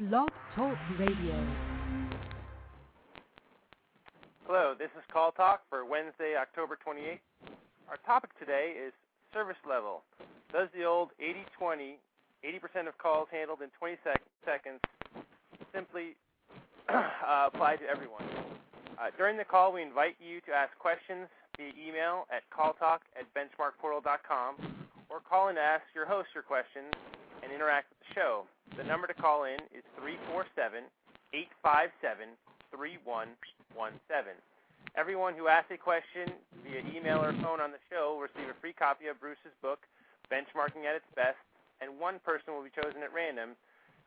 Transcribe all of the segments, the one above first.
Blog Talk Radio. Hello, this is Call Talk for Wednesday, October 28th. Our topic today is service level. Does the old 80-20, 80% of calls handled in 20 seconds, simply apply to everyone? During the call, we invite you to ask questions via email at calltalk@benchmarkportal.com or call in to ask your host your questions and interact with the show. The number to call in is 347-857-3117. Everyone who asks a question via email or phone on the show will receive a free copy of Bruce's book, Benchmarking at its Best, and one person will be chosen at random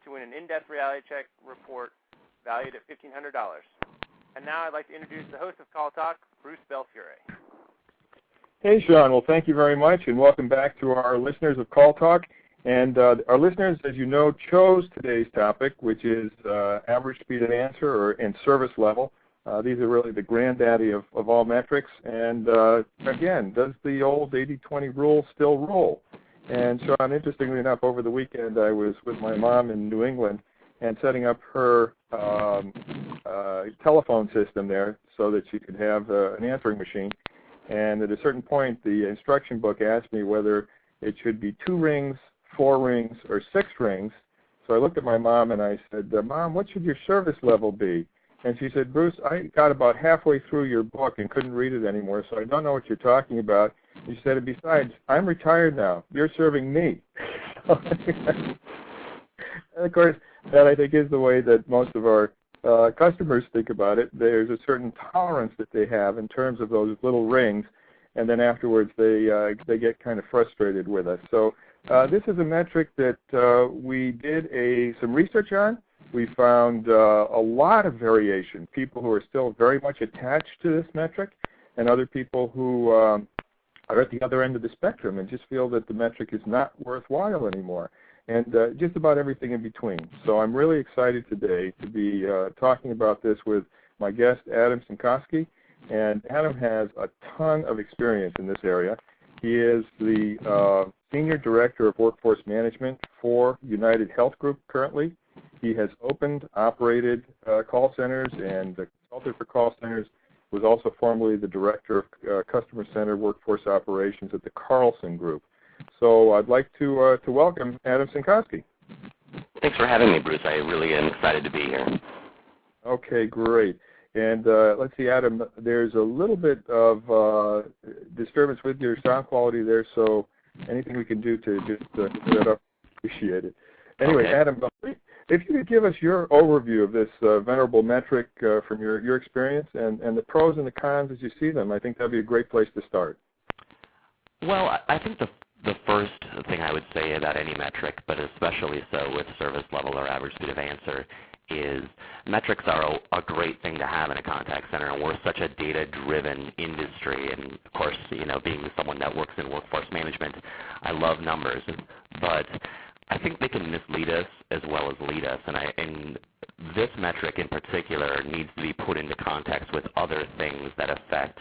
to win an in-depth reality check report valued at $1,500. And now I'd like to introduce the host of Call Talk, Bruce Belfiore. Hey, Sean. Well, thank you very much, and welcome back to our listeners of Call Talk. And our listeners, as you know, chose today's topic, which is average speed of answer and service level. These are really the granddaddy of all metrics. And again, does the old 80-20 rule still rule? And Sean, interestingly enough, over the weekend I was with my mom in New England and setting up her telephone system there so that she could have an answering machine. And at a certain point, the instruction book asked me whether it should be 2 rings, 4 rings, or 6 rings. So I looked at my mom and I said, Mom, what should your service level be? And she said, Bruce, I got about halfway through your book and couldn't read it anymore, so I don't know what you're talking about. She said, and besides, I'm retired now. You're serving me. And of course, that I think is the way that most of our customers think about it. There's a certain tolerance that they have in terms of those little rings, and then afterwards they get kind of frustrated with us. So this is a metric that we did some research on. We found a lot of variation, people who are still very much attached to this metric, and other people who are at the other end of the spectrum and just feel that the metric is not worthwhile anymore, and just about everything in between. So I'm really excited today to be talking about this with my guest, Adam Sinkowski. And Adam has a ton of experience in this area. He is the Senior Director of Workforce Management for United Health Group currently. He has opened, operated call centers, and consulted for call centers, was also formerly the Director of Customer Center Workforce Operations at the Carlson Group. So I'd like to welcome Adam Sinkowski. Thanks for having me, Bruce. I really am excited to be here. Okay, great. And let's see, Adam, there's a little bit of disturbance with your sound quality there, so anything we can do to just set that up, appreciate it. Anyway, okay. Adam, if you could give us your overview of this venerable metric from your experience and the pros and the cons as you see them, I think that would be a great place to start. Well, I think the first thing I would say about any metric, but especially so with service level or average speed of answer, is metrics are a great thing to have in a contact center, and we're such a data-driven industry. And of course, being someone that works in workforce management, I love numbers, but I think they can mislead us as well as lead us. And this metric in particular needs to be put into context with other things that affect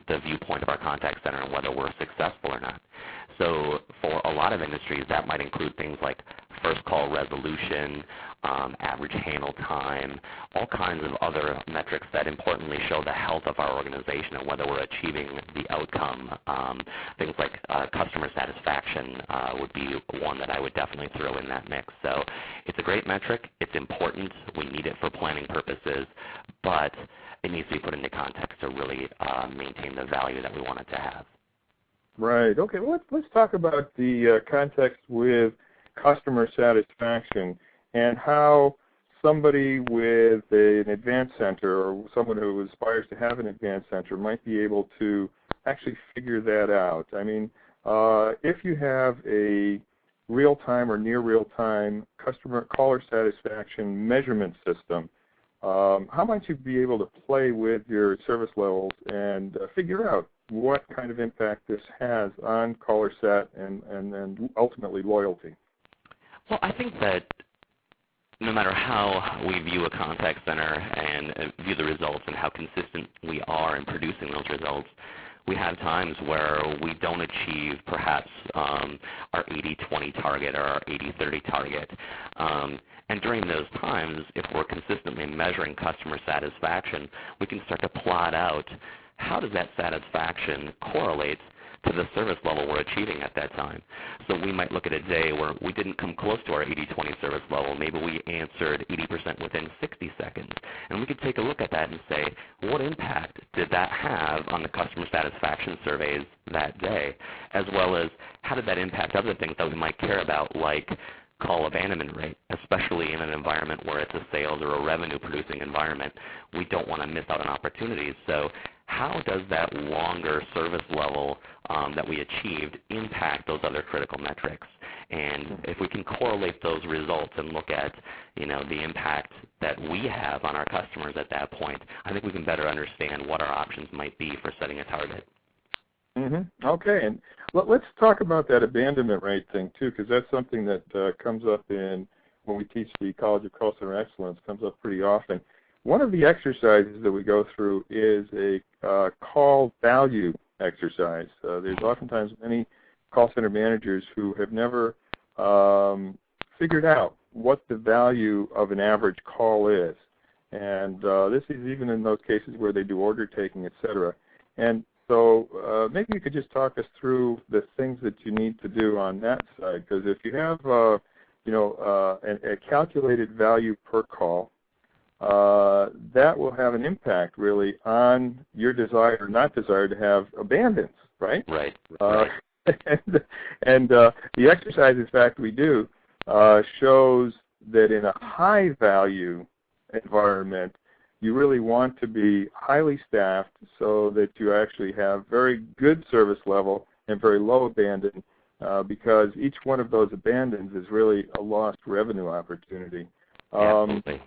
the viewpoint of our contact center and whether we're successful or not. So for a lot of industries, that might include things like first call resolution, average handle time, all kinds of other metrics that importantly show the health of our organization and whether we're achieving the outcome. Things like customer satisfaction would be one that I would definitely throw in that mix. So it's a great metric. It's important. We need it for planning purposes, but it needs to be put into context to really maintain the value that we want it to have. Right. Okay. Well, let's talk about the context with customer satisfaction and how somebody with an advanced center or someone who aspires to have an advanced center might be able to actually figure that out. I mean, if you have a real-time or near real-time customer caller satisfaction measurement system, how might you be able to play with your service levels and figure out what kind of impact this has on caller sat and ultimately loyalty? Well, I think that no matter how we view a contact center and view the results and how consistent we are in producing those results, we have times where we don't achieve perhaps our 80-20 target or our 80-30 target. And during those times, if we're consistently measuring customer satisfaction, we can start to plot out how does that satisfaction correlate to the service level we're achieving at that time. So we might look at a day where we didn't come close to our 80-20 service level. Maybe we answered 80% within 60 seconds. And we could take a look at that and say, what impact did that have on the customer satisfaction surveys that day, as well as how did that impact other things that we might care about, like call abandonment rate, especially in an environment where it's a sales or a revenue-producing environment. We don't want to miss out on opportunities. So how does that longer service level that we achieved impact those other critical metrics? And if we can correlate those results and look at, the impact that we have on our customers at that point, I think we can better understand what our options might be for setting a target. Okay, and let's talk about that abandonment rate thing too, because that's something that comes up when we teach the College of Call Center Excellence, comes up pretty often. One of the exercises that we go through is a call value exercise. There's oftentimes many call center managers who have never figured out what the value of an average call is. And this is even in those cases where they do order taking, et cetera. And so maybe you could just talk us through the things that you need to do on that side, because if you have a calculated value per call, that will have an impact really on your desire or not desire to have abandons, right? Right. And the exercise, in fact, we do shows that in a high value environment, you really want to be highly staffed so that you actually have very good service level and very low abandon, because each one of those abandons is really a lost revenue opportunity. Absolutely.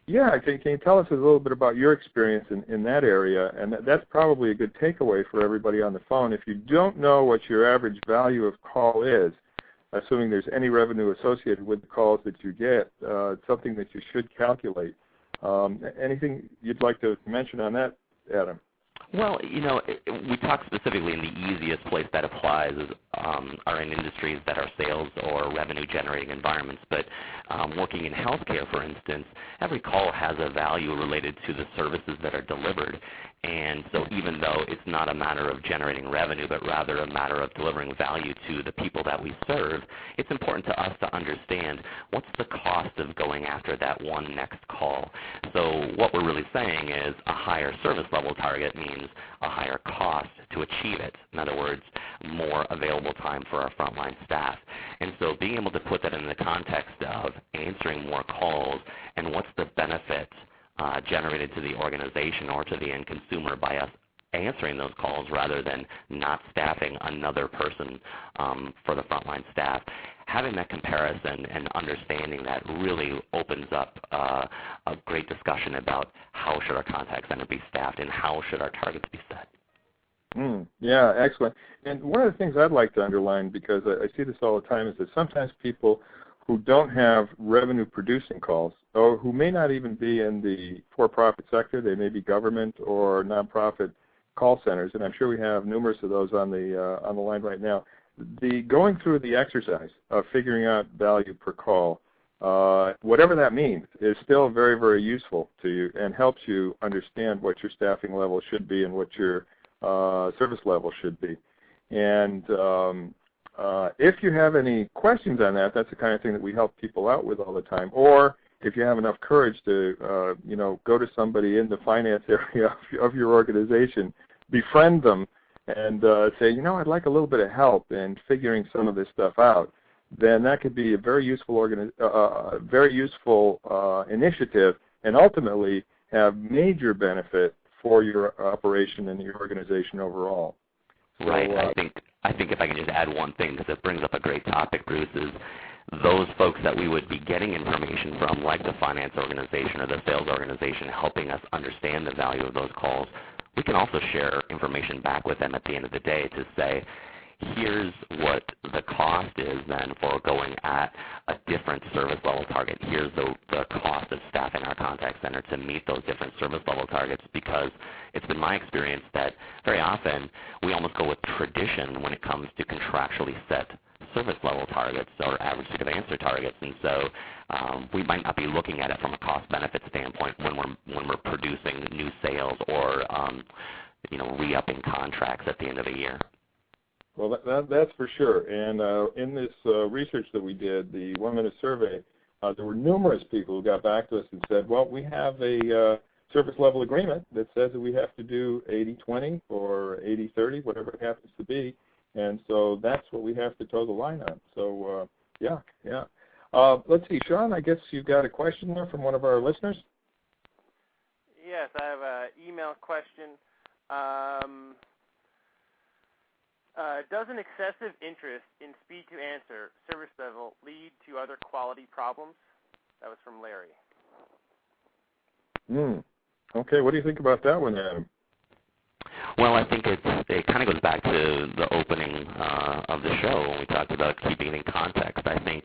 Yeah, can you tell us a little bit about your experience in that area? And that's probably a good takeaway for everybody on the phone. If you don't know what your average value of call is, assuming there's any revenue associated with the calls that you get, it's something that you should calculate. Anything you'd like to mention on that, Adam? Well, we talk specifically in the easiest place that applies are in industries that are sales or revenue-generating environments. But working in healthcare, for instance, every call has a value related to the services that are delivered. And so even though it's not a matter of generating revenue, but rather a matter of delivering value to the people that we serve, it's important to us to understand what's the cost of going after that one next call. So what we're really saying is a higher service level target means a higher cost to achieve it. In other words, more available time for our frontline staff. And so being able to put that in the context of answering more calls and what's the benefit generated to the organization or to the end consumer by us answering those calls rather than not staffing another person for the frontline staff. Having that comparison and understanding that really opens up a great discussion about how should our contact center be staffed and how should our targets be set. Yeah, excellent. And one of the things I'd like to underline, because I see this all the time, is that sometimes people who don't have revenue-producing calls, or who may not even be in the for-profit sector, they may be government or nonprofit call centers, and I'm sure we have numerous of those on the line right now. The going through the exercise of figuring out value per call, whatever that means, is still very, very useful to you and helps you understand what your staffing level should be and what your service level should be. And if you have any questions on that, that's the kind of thing that we help people out with all the time. Or if you have enough courage to, go to somebody in the finance area of your organization, befriend them, and say, I'd like a little bit of help in figuring some of this stuff out, then that could be a very useful initiative, and ultimately have major benefit for your operation and your organization overall. Right. I think if I can just add one thing, because it brings up a great topic, Bruce, is those folks that we would be getting information from, like the finance organization or the sales organization, helping us understand the value of those calls, we can also share information back with them at the end of the day to say, here's what the cost is then for going at a different service level target. Here's the cost of staffing our contact center to meet those different service level targets, because it's been my experience that very often we almost go with tradition when it comes to contractually set service level targets or average speed of answer targets, and so we might not be looking at it from a cost benefit standpoint when we're producing new sales or re-upping contracts at the end of the year. Well, that's for sure. And in this research that we did, the 1-minute survey, there were numerous people who got back to us and said, well, we have a service level agreement that says that we have to do 80-20 or 80-30, whatever it happens to be. And so that's what we have to toe the line on. So, yeah. Let's see, Sean, I guess you've got a question there from one of our listeners? Yes, I have an email question. Does an excessive interest in speed to answer service level lead to other quality problems? That was from Larry. Okay, what do you think about that one, Adam? Well, I think it kind of goes back to the opening of the show when we talked about keeping it in context. I think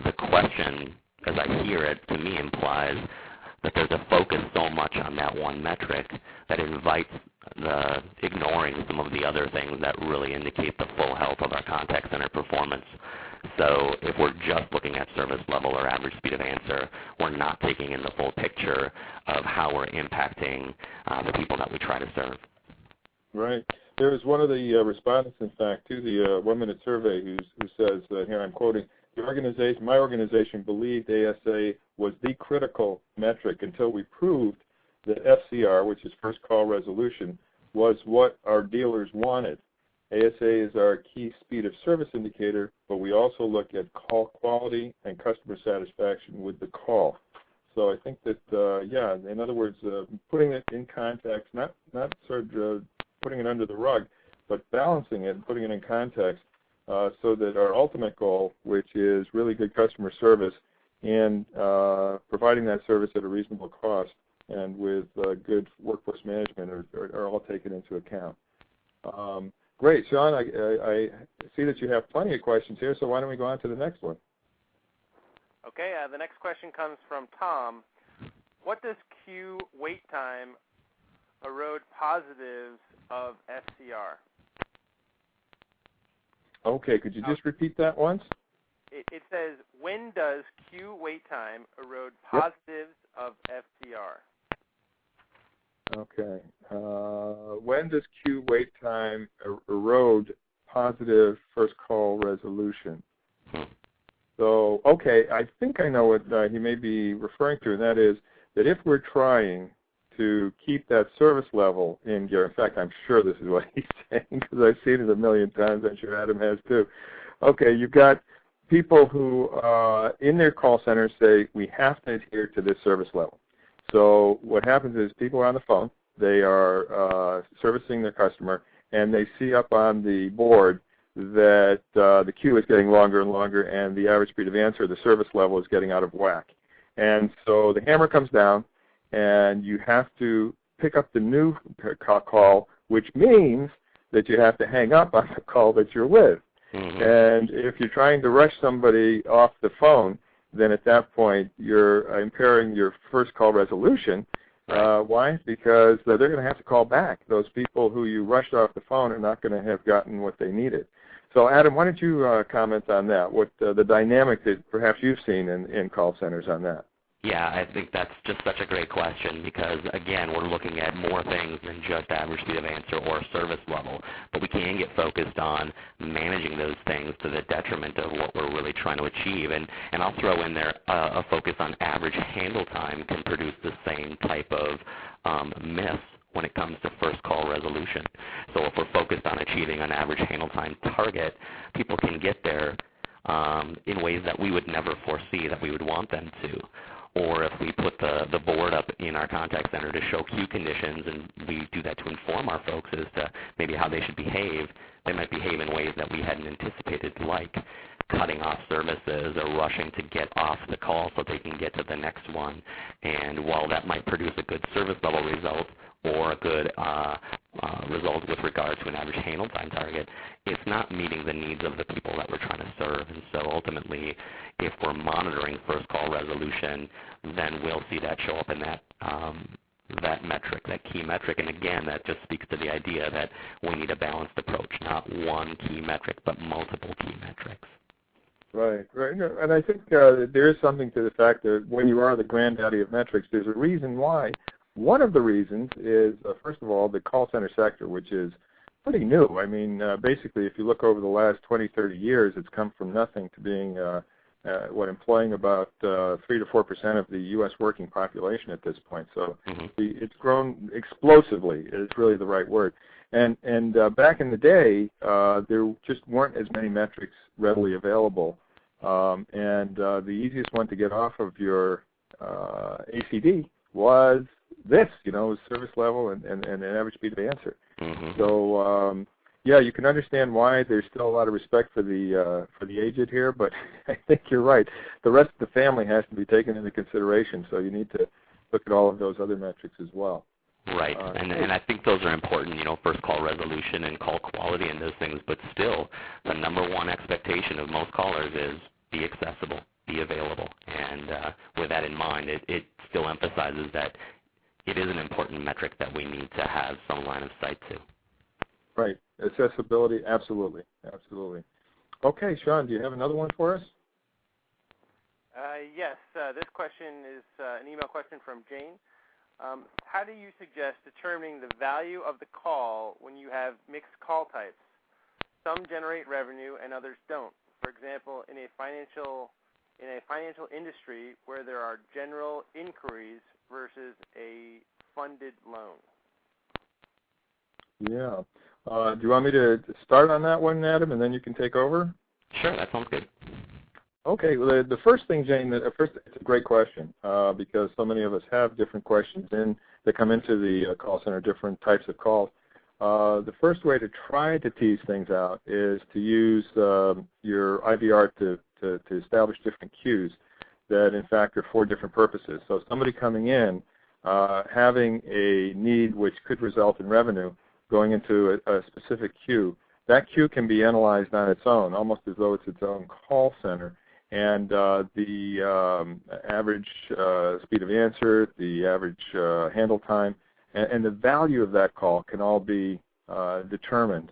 the question, as I hear it, to me implies that there's a focus so much on that one metric that it invites the ignoring some of the other things that really indicate the full health of our contact center performance. So if we're just looking at service level or average speed of answer, we're not taking in the full picture of how we're impacting the people that we try to serve. Right. There was one of the respondents, in fact, to the 1-minute survey who says, here I'm quoting, my organization believed ASA was the critical metric until we proved that FCR, which is first call resolution, was what our dealers wanted. ASA is our key speed of service indicator, but we also look at call quality and customer satisfaction with the call. So I think that, in other words, putting it in context, not sort of putting it under the rug, but balancing it and putting it in context so that our ultimate goal, which is really good customer service and providing that service at a reasonable cost and with good workforce management are all taken into account. Great, Sean, I see that you have plenty of questions here, so why don't we go on to the next one? Okay, the next question comes from Tom. What does queue wait time erode positives of FCR? Okay, could you just repeat that once? It says, when does queue wait time erode positives of FCR? Okay. When does queue wait time erode positive first call resolution? So, okay, I think I know what he may be referring to, and that is that if we're trying to keep that service level in gear, in fact, I'm sure this is what he's saying because I've seen it a million times. I'm sure Adam has too. Okay, you've got people who in their call centers say, we have to adhere to this service level. So what happens is people are on the phone, they are servicing their customer, and they see up on the board that the queue is getting longer and longer and the average speed of answer, the service level, is getting out of whack. And so the hammer comes down and you have to pick up the new call, which means that you have to hang up on the call that you're with. Mm-hmm. And if you're trying to rush somebody off the phone, then at that point you're impairing your first call resolution. Why? Because they're going to have to call back. Those people who you rushed off the phone are not going to have gotten what they needed. So, Adam, why don't you comment on that, what the dynamic that perhaps you've seen in call centers on that? Yeah, I think that's just such a great question because, again, we're looking at more things than just average speed of answer or service level. But we can get focused on managing those things to the detriment of what we're really trying to achieve. And I'll throw in there a focus on average handle time can produce the same type of miss when it comes to first call resolution. So if we're focused on achieving an average handle time target, people can get there in ways that we would never foresee that we would want them to. Or if we put the board up in our contact center to show queue conditions, and we do that to inform our folks as to maybe how they should behave, they might behave in ways that we hadn't anticipated, like cutting off services or rushing to get off the call so they can get to the next one. And while that might produce a good service level result or a good result with regard to an average handle time target, it's not meeting the needs of the people that we're trying to serve. And so ultimately, if we're monitoring first call resolution, then we'll see that show up in that that metric, that key metric. And again, that just speaks to the idea that we need a balanced approach, not one key metric, but multiple key metrics. Right, right. No, and I think there is something to the fact that when you are the granddaddy of metrics, there's a reason why. One of the reasons is, first of all, the call center sector, which is pretty new. I mean, basically, if you look over the last 20, 30 years, it's come from nothing to being, employing about 3 to 4% of the U.S. working population at this point. So it's grown explosively, is really the right word. And back in the day, there just weren't as many metrics readily available. The easiest one to get off of your ACD was this, service level and average speed of answer. So, you can understand why there's still a lot of respect for the aged here, but I think you're right. The rest of the family has to be taken into consideration, so you need to look at all of those other metrics as well. Right, and I think those are important, first call resolution and call quality and those things, but still the number one expectation of most callers is be accessible, be available, and with that in mind, it still emphasizes that it is an important metric that we need to have some line of sight to. Right, accessibility, absolutely, absolutely. Okay, Sean, do you have another one for us? Yes, this question is an email question from Jane. How do you suggest determining the value of the call when you have mixed call types? Some generate revenue and others don't. For example, in a financial industry where there are general inquiries versus a funded loan. Yeah. Do you want me to start on that one, Adam, and then you can take over? Sure, that sounds good. Okay, well, the first thing, Jane, it's a great question because so many of us have different questions that come into the call center, different types of calls. The first way to try to tease things out is to use your IVR to establish different queues that, in fact, are for different purposes. So somebody coming in, having a need which could result in revenue going into a specific queue, that queue can be analyzed on its own, almost as though it's its own call center. And the average speed of answer, the average handle time, and the value of that call can all be determined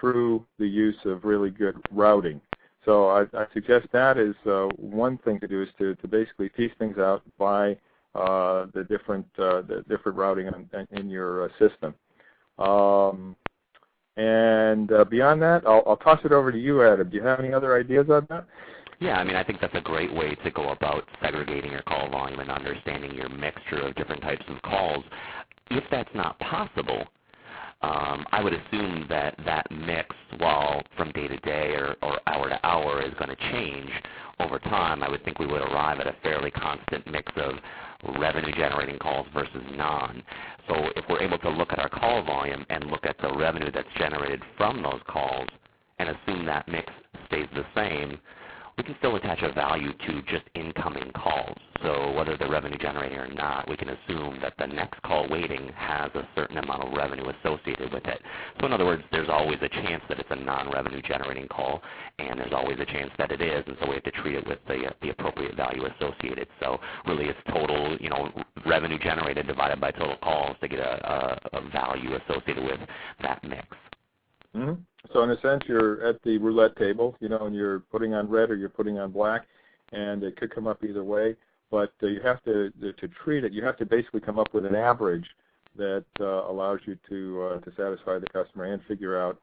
through the use of really good routing. So I suggest that is one thing to do, is to basically piece things out by the different routing in your system. And beyond that, I'll toss it over to you, Adam. Do you have any other ideas on that? Yeah, I think that's a great way to go about segregating your call volume and understanding your mixture of different types of calls. If that's not possible, I would assume that mix, while from day to day or hour to hour is going to change over time, I would think we would arrive at a fairly constant mix of revenue-generating calls versus non. So if we're able to look at our call volume and look at the revenue that's generated from those calls and assume that mix stays the same, we can still attach a value to just incoming calls. So whether they're revenue generating or not, we can assume that the next call waiting has a certain amount of revenue associated with it. So in other words, there's always a chance that it's a non-revenue generating call, and there's always a chance that it is, and so we have to treat it with the appropriate value associated. So really it's total, revenue generated divided by total calls to get a value associated with that mix. Mm-hmm. So in a sense, you're at the roulette table, and you're putting on red or you're putting on black, and it could come up either way. But you have to treat it. You have to basically come up with an average that allows you to satisfy the customer and figure out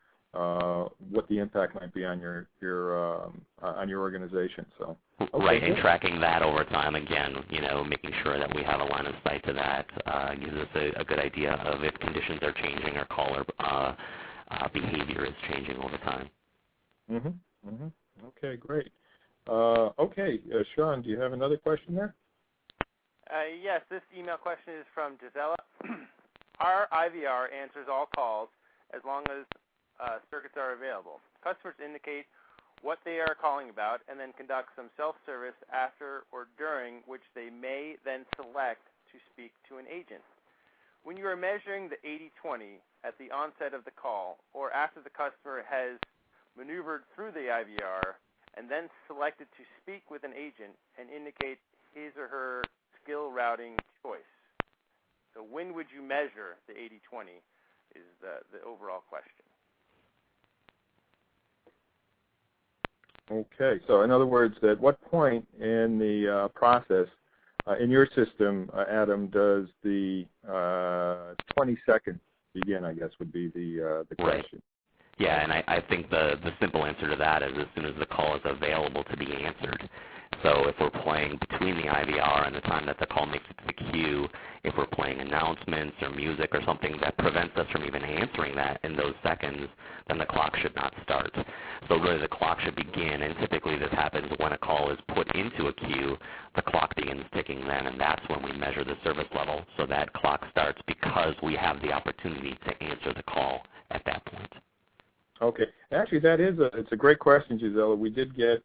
what the impact might be on your organization. So right, and tracking that over time again, making sure that we have a line of sight to that gives us a good idea of if conditions are changing or caller behavior is changing over time. Mm-hmm. Mm-hmm. Okay, great. Sean, do you have another question there? Yes, this email question is from Gisela. Our IVR answers all calls as long as circuits are available. Customers indicate what they are calling about and then conduct some self-service after or during, which they may then select to speak to an agent. When you are measuring the 80-20 at the onset of the call or after the customer has maneuvered through the IVR and then selected to speak with an agent and indicate his or her skill routing choice, So when would you measure the 80-20 is the overall question. Okay, so in other words, at what point in the process, in your system, Adam, does the 20 seconds begin, I guess, would be the Right. question. Yeah, and I think the simple answer to that is as soon as the call is available to be answered. So if we're playing between the IVR and the time that the call makes it to the queue, if we're playing announcements or music or something that prevents us from even answering that in those seconds, then the clock should not start. So really the clock should begin, and typically this happens when a call is put into a queue, the clock begins ticking then, and that's when we measure the service level. So that clock starts because we have the opportunity to answer the call at that point. Okay. Actually, it's a great question, Gisela. We did get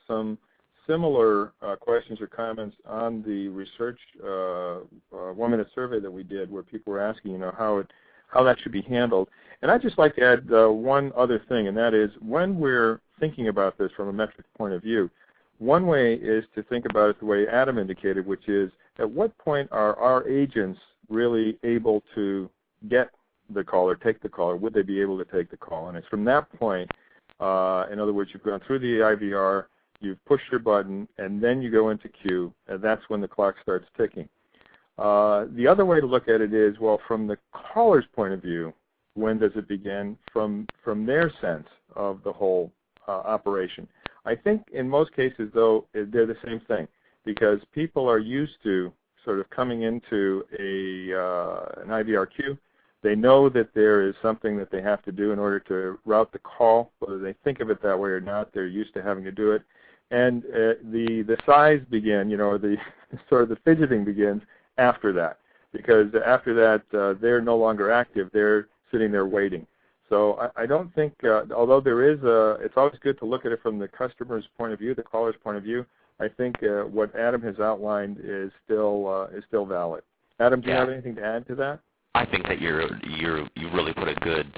some similar questions or comments on the research 1-minute survey that we did, where people were asking, how that should be handled. And I'd just like to add one other thing, and that is when we're thinking about this from a metric point of view, one way is to think about it the way Adam indicated, which is at what point are our agents really able to get the call or take the call, or would they be able to take the call? And it's from that point, in other words, you've gone through the IVR, you've pushed your button, and then you go into queue, and that's when the clock starts ticking. The other way to look at it is, well, from the caller's point of view, when does it begin from their sense of the whole operation? I think in most cases, though, they're the same thing, because people are used to sort of coming into an IVR queue. They know that there is something that they have to do in order to route the call, whether they think of it that way or not. They're used to having to do it. And the sighs begin, the sort of the fidgeting begins after that, because after that they're no longer active. They're sitting there waiting. So I don't think, although it's always good to look at it from the customer's point of view, the caller's point of view. I think what Adam has outlined is still valid. Adam, do you have anything to add to that? I think that you really put a good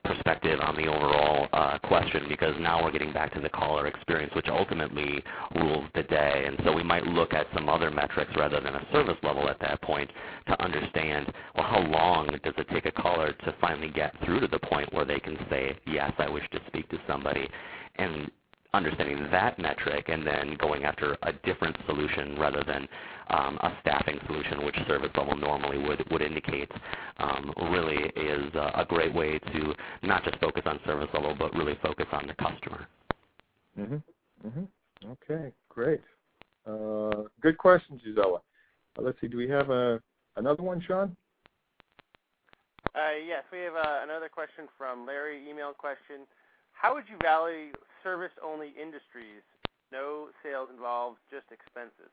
perspective on the overall question, because now we're getting back to the caller experience, which ultimately rules the day. And so we might look at some other metrics rather than a service level at that point to understand, well, how long does it take a caller to finally get through to the point where they can say, yes, I wish to speak to somebody, and understanding that metric and then going after a different solution rather than a staffing solution, which service level normally would indicate, really is a great way to not just focus on service level, but really focus on the customer. Okay, great. Good question, Gisela. Let's see, do we have another one, Sean? Yes, we have another question from Larry, email question. How would you value service-only industries? No sales involved, just expenses.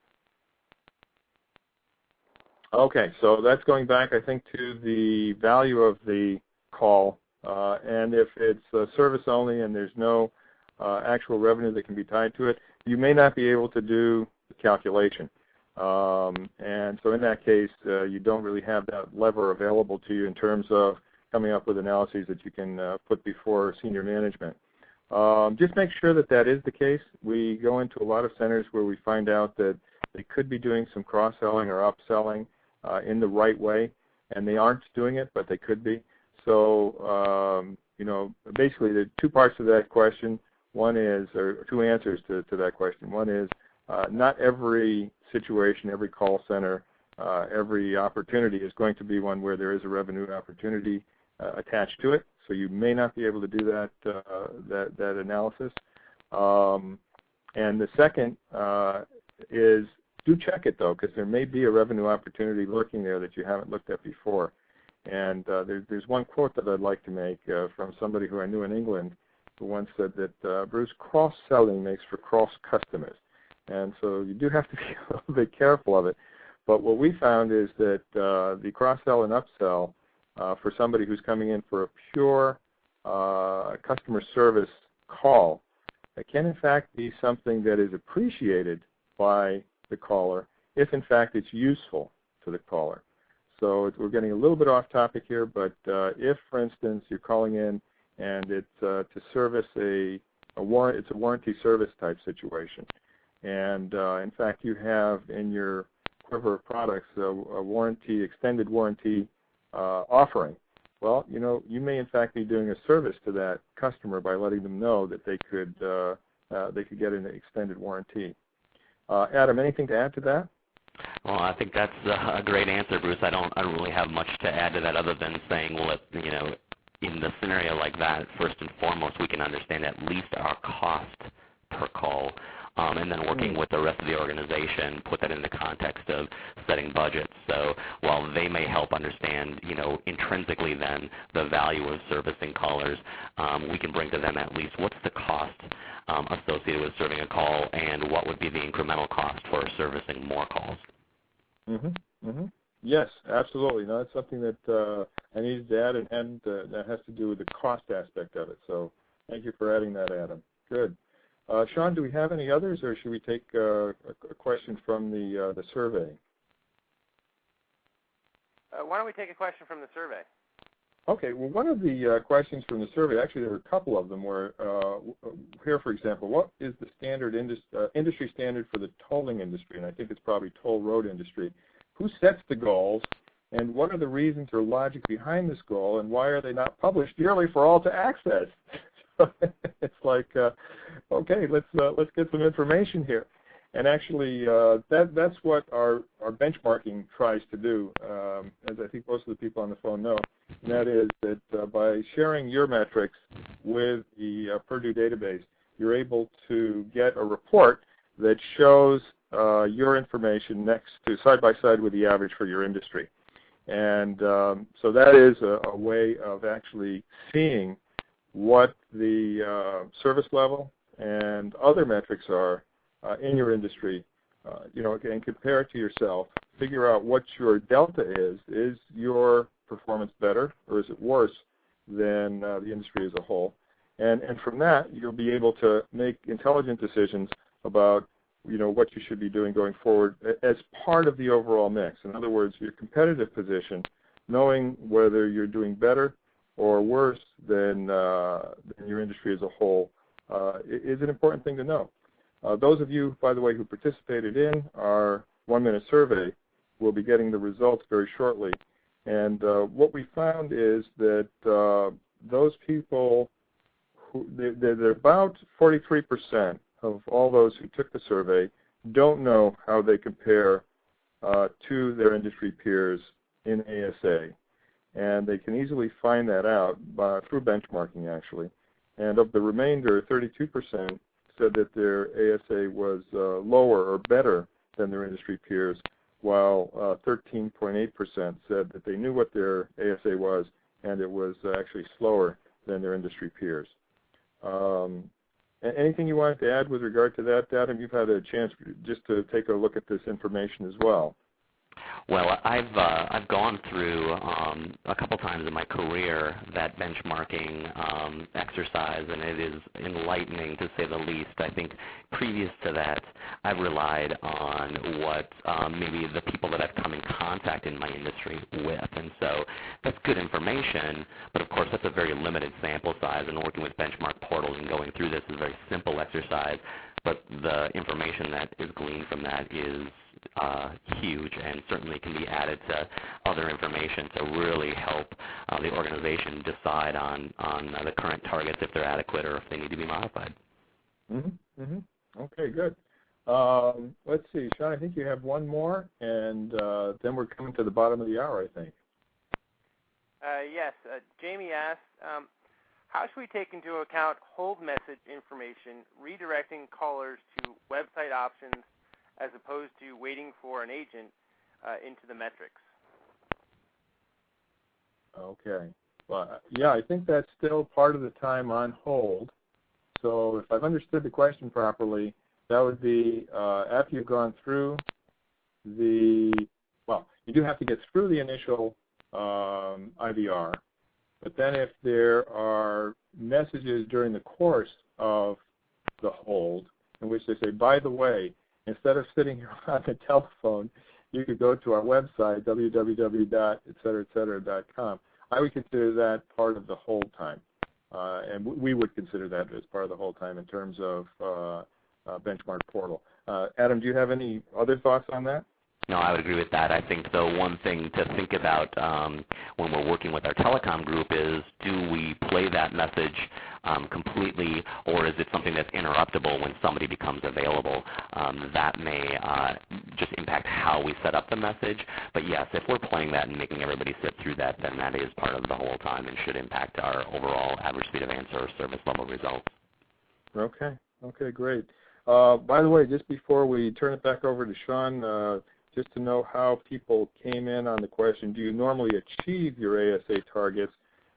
Okay, so that's going back, I think, to the value of the call. And if it's service only and there's no actual revenue that can be tied to it, you may not be able to do the calculation. And so in that case, you don't really have that lever available to you in terms of coming up with analyses that you can put before senior management. Just make sure that is the case. We go into a lot of centers where we find out that they could be doing some cross-selling or upselling in the right way, and they aren't doing it, but they could be. So, basically there are two parts to that question. One is, or two answers to that question. One is, not every situation, every call center, every opportunity is going to be one where there is a revenue opportunity attached to it. So you may not be able to do that analysis. And the second is, do check it, though, because there may be a revenue opportunity lurking there that you haven't looked at before. And there's one quote that I'd like to make from somebody who I knew in England, who once said that, Bruce, cross-selling makes for cross-customers. And so you do have to be a little bit careful of it. But what we found is that the cross-sell and upsell for somebody who's coming in for a pure customer service call, it can in fact be something that is appreciated by the caller if in fact it's useful to the caller. So we're getting a little bit off topic here, but if, for instance, you're calling in and it's to service it's a warranty service type situation, and in fact you have in your quiver of products, a warranty, extended warranty offering. Well, you may in fact be doing a service to that customer by letting them know that they could get an extended warranty. Adam, anything to add to that? Well, I think that's a great answer, Bruce. I don't really have much to add to that other than saying, well, in the scenario like that, first and foremost, we can understand at least our cost per call, and then working with the rest of the organization, put that in the context of setting budgets. So while they may help understand, intrinsically then the value of servicing callers, we can bring to them at least what's the cost associated with serving a call and what would be the incremental cost for servicing more calls. Yes, absolutely. No, that's something that I needed to add, and that has to do with the cost aspect of it. So thank you for adding that, Adam. Good. Sean, do we have any others, or should we take a question from the survey? Why don't we take a question from the survey? Okay. Well, one of the questions from the survey, actually there were a couple of them, were here, for example, what is the standard industry standard for the tolling industry? And I think it's probably toll road industry. Who sets the goals, and what are the reasons or logic behind this goal, and why are they not published yearly for all to access? It's like, okay, let's get some information here. And actually, that's what our benchmarking tries to do, as I think most of the people on the phone know. And that is that by sharing your metrics with the Purdue database, you're able to get a report that shows your information next to side by side with the average for your industry. And so that is a way of actually seeing what the service level and other metrics are in your industry, and compare it to yourself, figure out what your delta is. Is your performance better, or is it worse than the industry as a whole? And from that, you'll be able to make intelligent decisions about what you should be doing going forward as part of the overall mix. In other words, your competitive position, knowing whether you're doing better or worse than your industry as a whole, is an important thing to know. Those of you, by the way, who participated in our 1-minute survey will be getting the results very shortly. And what we found is that those people, they're about 43% of all those who took the survey don't know how they compare to their industry peers in ASA. And they can easily find that out through benchmarking, actually. And of the remainder, 32% said that their ASA was lower or better than their industry peers, while 13.8% said that they knew what their ASA was and it was actually slower than their industry peers. Anything you wanted to add with regard to that, Adam? You've had a chance just to take a look at this information as well. Well, I've gone through a couple times in my career that benchmarking exercise, and it is enlightening to say the least. I think previous to that, I've relied on what maybe the people that I've come in contact in my industry with, and so that's good information, but of course that's a very limited sample size, and working with BenchmarkPortal and going through this is a very simple exercise, but the information that is gleaned from that is huge and certainly can be added to other information to really help the organization decide on the current targets, if they're adequate or if they need to be modified. Okay, good. Let's see, Sean, I think you have one more, and then we're coming to the bottom of the hour, I think. Yes. Jamie asked, how should we take into account hold message information redirecting callers to website options as opposed to waiting for an agent into the metrics? Okay. Well, yeah, I think that's still part of the time on hold. So if I've understood the question properly, that would be after you've gone through you do have to get through the initial IVR, but then if there are messages during the course of the hold in which they say, by the way, instead of sitting on the telephone, you could go to our website, www.etcetera.com. I would consider that part of the hold time, and we would consider that as part of the hold time in terms of BenchmarkPortal. Adam, do you have any other thoughts on that? No, I would agree with that. I think the one thing to think about when we're working with our telecom group is, do we play that message completely, or is it something that's interruptible when somebody becomes available? That may just impact how we set up the message. But yes, if we're playing that and making everybody sit through that, then that is part of the whole time and should impact our overall average speed of answer or service level results. Okay. Okay, great. By the way, just before we turn it back over to Sean, just to know how people came in on the question, do you normally achieve your ASA targets,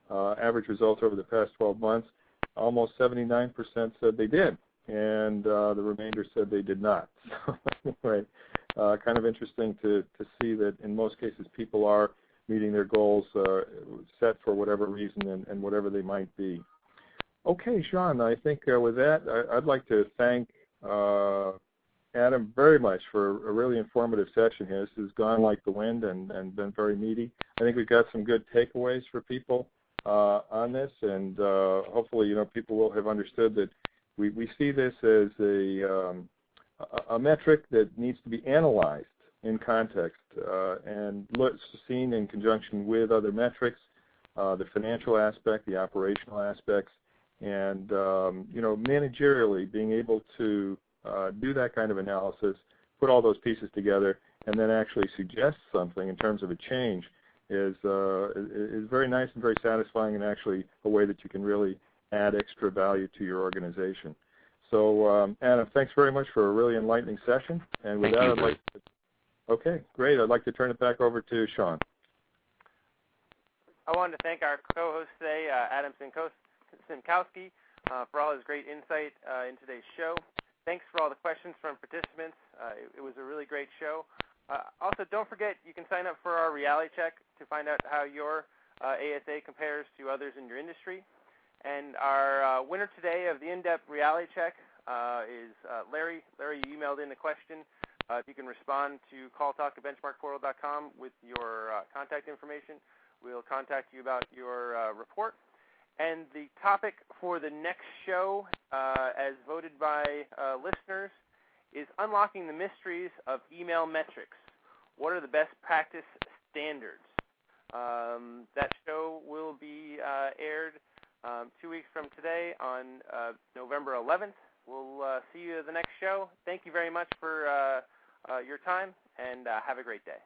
average results over the past 12 months? Almost 79% said they did, and the remainder said they did not. So, right, kind of interesting to see that in most cases people are meeting their goals set for whatever reason and whatever they might be. Okay, Sean, I think with that, I'd like to thank Adam very much for a really informative session here. This has gone like the wind and been very meaty. I think we've got some good takeaways for people on this, and hopefully, people will have understood that we see this as a metric that needs to be analyzed in context and seen in conjunction with other metrics, the financial aspect, the operational aspects, and managerially being able to do that kind of analysis, put all those pieces together, and then actually suggest something in terms of a change is very nice and very satisfying, and actually a way that you can really add extra value to your organization. So, Adam, thanks very much for a really enlightening session. And with that, I'd like to, okay, great. I'd like to turn it back over to Sean. I wanted to thank our co-host today, Adam Simkowski, for all his great insight in today's show. Thanks for all the questions from participants. It was a really great show. Also, don't forget, you can sign up for our reality check to find out how your ASA compares to others in your industry. And our winner today of the in-depth reality check is Larry. Larry, you emailed in a question. If you can respond to calltalk@benchmarkportal.com with your contact information, we'll contact you about your report. And the topic for the next show, as voted by listeners, is unlocking the mysteries of email metrics. What are the best practice standards? That show will be aired 2 weeks from today on November 11th. We'll see you at the next show. Thank you very much for your time, and have a great day.